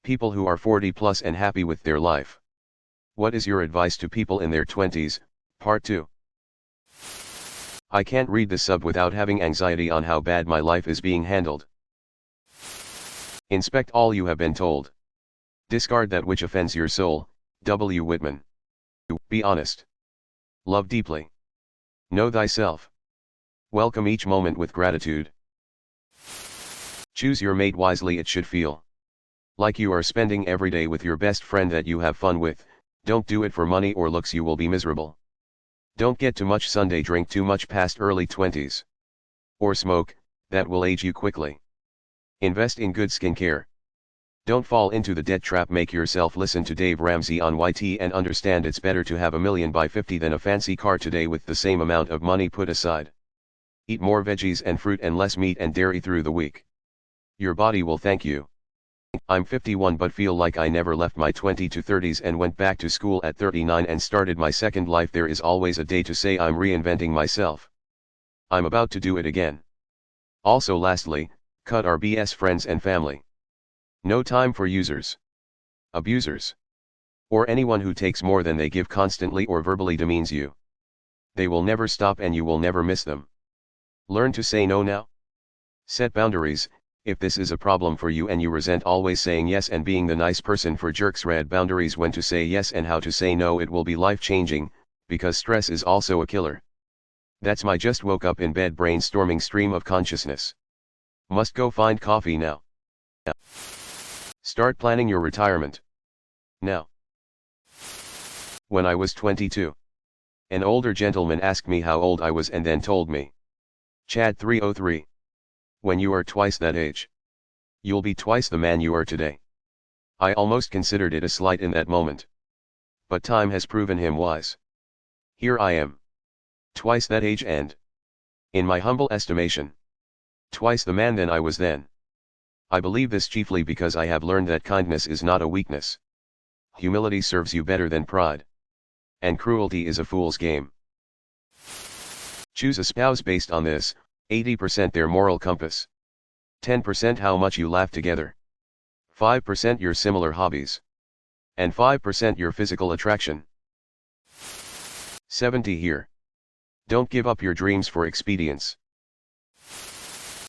People who are 40 plus and happy with their life. What is your advice to people in their 20s, Part 2. I can't read this sub without having anxiety on how bad my life is being handled. Inspect all you have been told. Discard that which offends your soul. W. Whitman. Be honest. Love deeply. Know thyself. Welcome each moment with gratitude. Choose your mate wisely. It should feel like you are spending every day with your best friend that you have fun with. Don't do it for money or looks, you will be miserable. Don't get too much Sunday, drink too much past early 20s. Or smoke, that will age you quickly. Invest in good skincare. Don't fall into the debt trap. Make yourself listen to Dave Ramsey on YT and understand it's better to have $1 million by 50 than a fancy car today with the same amount of money put aside. Eat more veggies and fruit and less meat and dairy through the week. Your body will thank you. I'm 51 but feel like I never left my 20 to 30s and went back to school at 39 and started my second life. There is always a day to say I'm reinventing myself. I'm about to do it again. Also lastly, cut our BS friends and family. No time for users, abusers, or anyone who takes more than they give constantly or verbally demeans you. They will never stop and you will never miss them. Learn to say no now. Set boundaries. If this is a problem for you and you resent always saying yes and being the nice person for jerks, read boundaries, when to say yes and how to say no. It will be life-changing, because stress is also a killer. That's my just woke up in bed brainstorming stream of consciousness. Must go find coffee now. Start planning your retirement now. When I was 22, an older gentleman asked me how old I was and then told me, Chad 303. When you are twice that age, you'll be twice the man you are today. I almost considered it a slight in that moment. But time has proven him wise. Here I am. Twice that age and, in my humble estimation, twice the man than I was then. I believe this chiefly because I have learned that kindness is not a weakness. Humility serves you better than pride. And cruelty is a fool's game. Choose a spouse based on this: 80% their moral compass, 10% how much you laugh together, 5% your similar hobbies, and 5% your physical attraction. 70 here. Don't give up your dreams for expedience.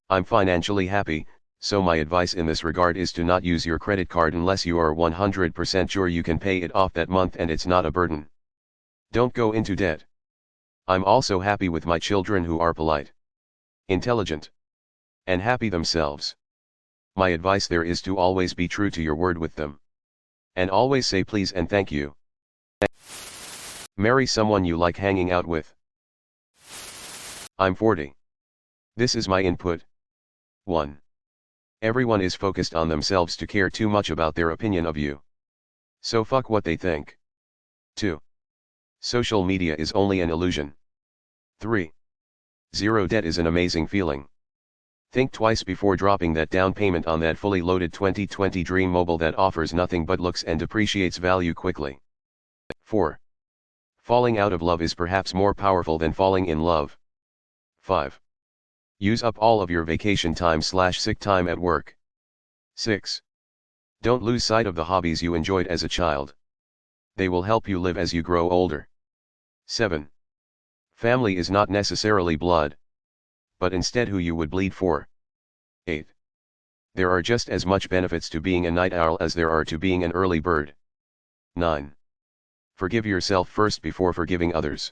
I'm financially happy, so my advice in this regard is to not use your credit card unless you are 100% sure you can pay it off that month and it's not a burden. Don't go into debt. I'm also happy with my children who are polite, intelligent, and happy themselves. My advice there is to always be true to your word with them. And always say please and thank you. Marry someone you like hanging out with. I'm 40. This is my input. 1. Everyone is focused on themselves to care too much about their opinion of you. So fuck what they think. 2. Social media is only an illusion. 3. Zero debt is an amazing feeling. Think twice before dropping that down payment on that fully loaded 2020 Dream Mobile that offers nothing but looks and depreciates value quickly. 4. Falling out of love is perhaps more powerful than falling in love. 5. Use up all of your vacation time/sick time at work. 6. Don't lose sight of the hobbies you enjoyed as a child. They will help you live as you grow older. 7. Family is not necessarily blood, but instead who you would bleed for. 8. There are just as much benefits to being a night owl as there are to being an early bird. 9. Forgive yourself first before forgiving others.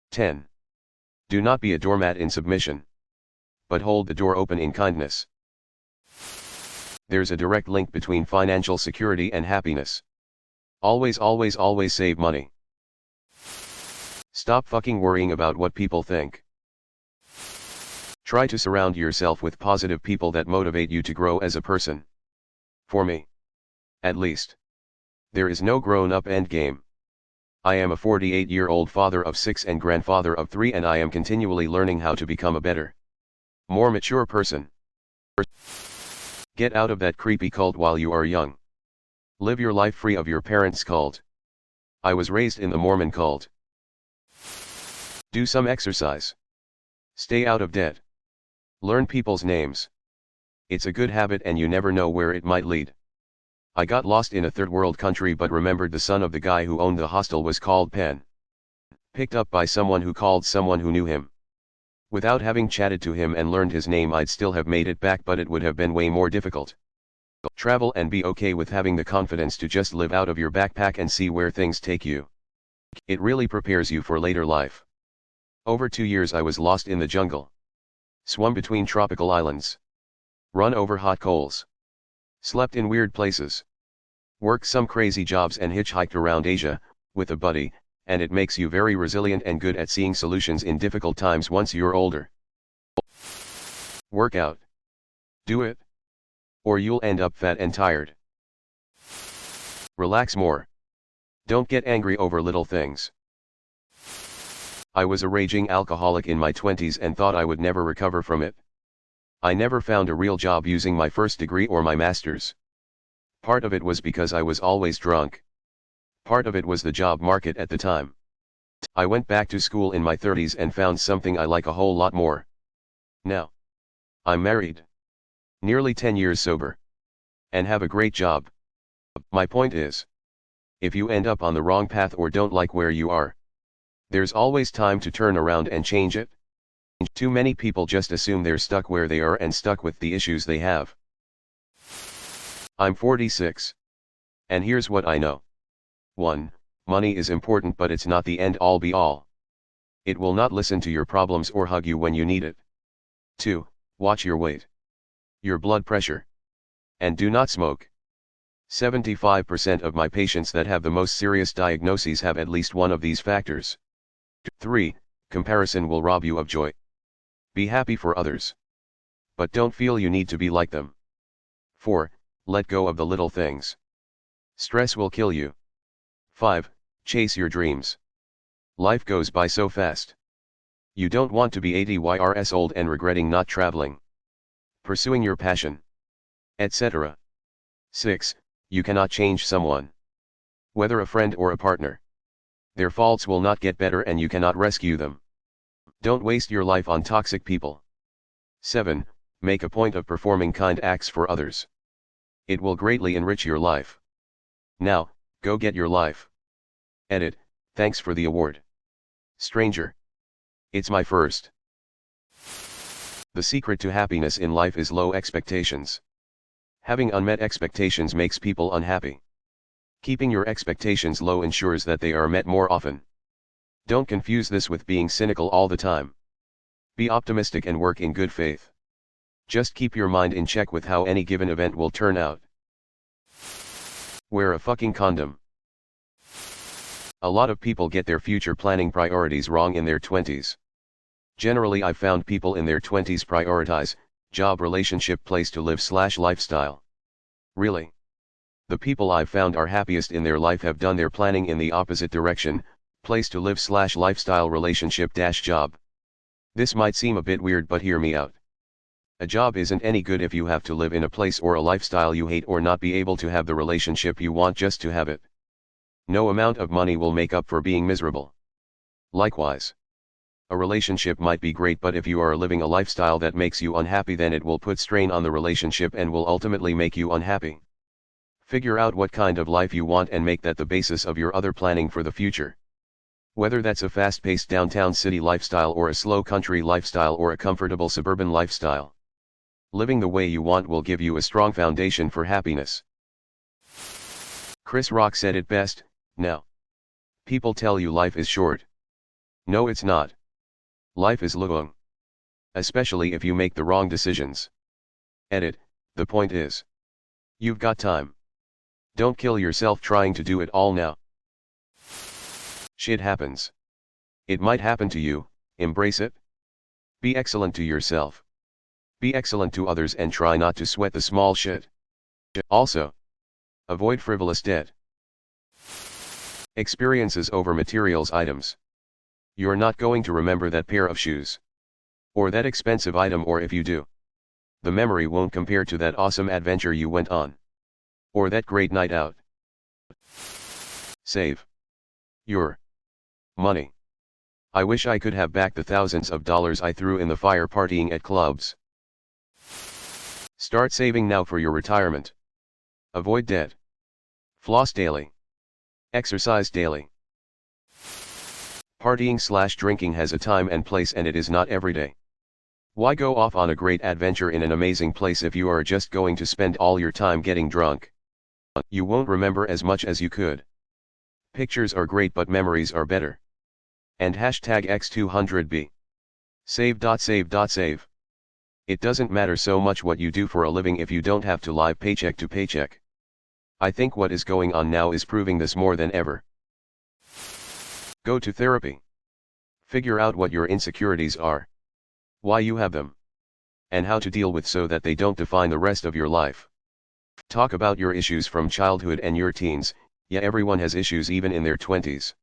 10. Do not be a doormat in submission, but hold the door open in kindness. There's a direct link between financial security and happiness. Always save money. Stop fucking worrying about what people think. Try to surround yourself with positive people that motivate you to grow as a person. For me, at least, there is no grown-up endgame. I am a 48-year-old father of 6 and grandfather of 3, and I am continually learning how to become a better, more mature person. Get out of that creepy cult while you are young. Live your life free of your parents' cult. I was raised in the Mormon cult. Do some exercise. Stay out of debt. Learn people's names. It's a good habit and you never know where it might lead. I got lost in a third world country but remembered the son of the guy who owned the hostel was called Pen. Picked up by someone who called someone who knew him. Without having chatted to him and learned his name, I'd still have made it back, but it would have been way more difficult. Travel and be okay with having the confidence to just live out of your backpack and see where things take you. It really prepares you for later life. Over 2 years I was lost in the jungle. Swum between tropical islands. Run over hot coals. Slept in weird places. Worked some crazy jobs and hitchhiked around Asia, with a buddy, and it makes you very resilient and good at seeing solutions in difficult times once you're older. Work out. Do it. Or you'll end up fat and tired. Relax more. Don't get angry over little things. I was a raging alcoholic in my 20s and thought I would never recover from it. I never found a real job using my first degree or my master's. Part of it was because I was always drunk. Part of it was the job market at the time. I went back to school in my 30s and found something I like a whole lot more. Now, I'm married. Nearly 10 years sober. And have a great job. My point is, if you end up on the wrong path or don't like where you are, there's always time to turn around and change it. Too many people just assume they're stuck where they are and stuck with the issues they have. I'm 46. And here's what I know. 1. Money is important, but it's not the end all be all. It will not listen to your problems or hug you when you need it. 2. Watch your weight. Your blood pressure. And do not smoke. 75% of my patients that have the most serious diagnoses have at least one of these factors. 3. Comparison will rob you of joy. Be happy for others. But don't feel you need to be like them. 4. Let go of the little things. Stress will kill you. 5. Chase your dreams. Life goes by so fast. You don't want to be 80 years old and regretting not traveling, pursuing your passion, etc. 6. You cannot change someone. Whether a friend or a partner. Their faults will not get better and you cannot rescue them. Don't waste your life on toxic people. 7. Make a point of performing kind acts for others. It will greatly enrich your life. Now, go get your life. Edit, thanks for the award. Stranger. It's my first. The secret to happiness in life is low expectations. Having unmet expectations makes people unhappy. Keeping your expectations low ensures that they are met more often. Don't confuse this with being cynical all the time. Be optimistic and work in good faith. Just keep your mind in check with how any given event will turn out. Wear a fucking condom. A lot of people get their future planning priorities wrong in their 20s. Generally, I've found people in their 20s prioritize job, relationship, place to live/lifestyle. Really? The people I've found are happiest in their life have done their planning in the opposite direction, place to live/lifestyle, relationship-job. This might seem a bit weird, but hear me out. A job isn't any good if you have to live in a place or a lifestyle you hate or not be able to have the relationship you want just to have it. No amount of money will make up for being miserable. Likewise, a relationship might be great, but if you are living a lifestyle that makes you unhappy, then it will put strain on the relationship and will ultimately make you unhappy. Figure out what kind of life you want and make that the basis of your other planning for the future. Whether that's a fast-paced downtown city lifestyle or a slow country lifestyle or a comfortable suburban lifestyle. Living the way you want will give you a strong foundation for happiness. Chris Rock said it best, now. People tell you life is short. No, it's not. Life is long. Especially if you make the wrong decisions. Edit, the point is, you've got time. Don't kill yourself trying to do it all now. Shit happens. It might happen to you, embrace it. Be excellent to yourself. Be excellent to others and try not to sweat the small shit. Also, avoid frivolous debt. Experiences over materials items. You're not going to remember that pair of shoes. Or that expensive item, or if you do, the memory won't compare to that awesome adventure you went on. Or that great night out. Save your money. I wish I could have back the thousands of dollars I threw in the fire partying at clubs. Start saving now for your retirement. Avoid debt. Floss daily. Exercise daily. Partying/drinking has a time and place, and it is not every day. Why go off on a great adventure in an amazing place if you are just going to spend all your time getting drunk? You won't remember as much as you could. Pictures are great, but memories are better. And #X200B. Save. It doesn't matter so much what you do for a living if you don't have to live paycheck to paycheck. I think what is going on now is proving this more than ever. Go to therapy. Figure out what your insecurities are, why you have them, and how to deal with so that they don't define the rest of your life. Talk about your issues from childhood and your teens. Yeah, everyone has issues even in their 20s.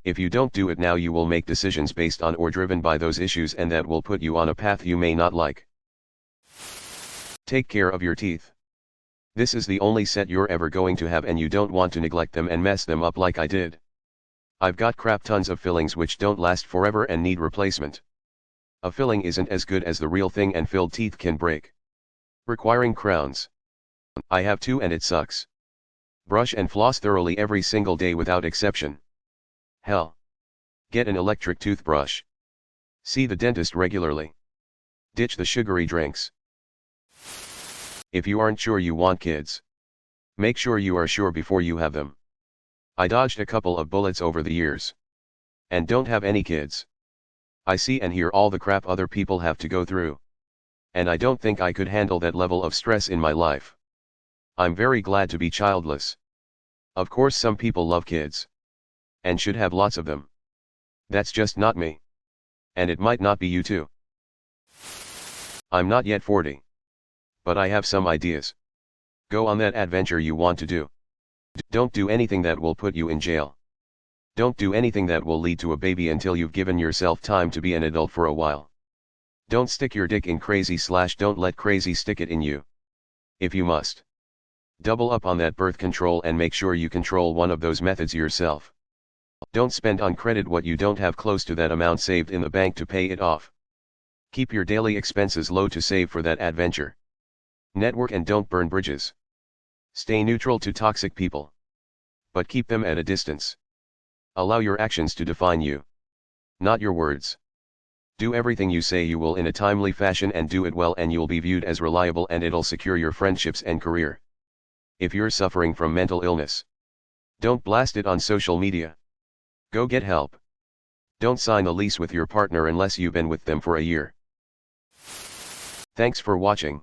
If you don't do it now, you will make decisions based on or driven by those issues, and that will put you on a path you may not like. Take care of your teeth. This is the only set you're ever going to have, and you don't want to neglect them and mess them up like I did. I've got crap tons of fillings which don't last forever and need replacement. A filling isn't as good as the real thing, and filled teeth can break, requiring crowns. I have 2 and it sucks. Brush and floss thoroughly every single day without exception. Hell. Get an electric toothbrush. See the dentist regularly. Ditch the sugary drinks. If you aren't sure you want kids, make sure you are sure before you have them. I dodged a couple of bullets over the years. And don't have any kids. I see and hear all the crap other people have to go through. And I don't think I could handle that level of stress in my life. I'm very glad to be childless. Of course, some people love kids. And should have lots of them. That's just not me. And it might not be you too. I'm not yet 40. But I have some ideas. Go on that adventure you want to do. Don't do anything that will put you in jail. Don't do anything that will lead to a baby until you've given yourself time to be an adult for a while. Don't stick your dick in crazy/don't let crazy stick it in you. If you must, double up on that birth control and make sure you control one of those methods yourself. Don't spend on credit what you don't have close to that amount saved in the bank to pay it off. Keep your daily expenses low to save for that adventure. Network and don't burn bridges. Stay neutral to toxic people, but keep them at a distance. Allow your actions to define you, not your words. Do everything you say you will in a timely fashion, and do it well, and you'll be viewed as reliable, and it'll secure your friendships and career. If you're suffering from mental illness, don't blast it on social media. Go get help. Don't sign a lease with your partner unless you've been with them for a year. Thanks for watching.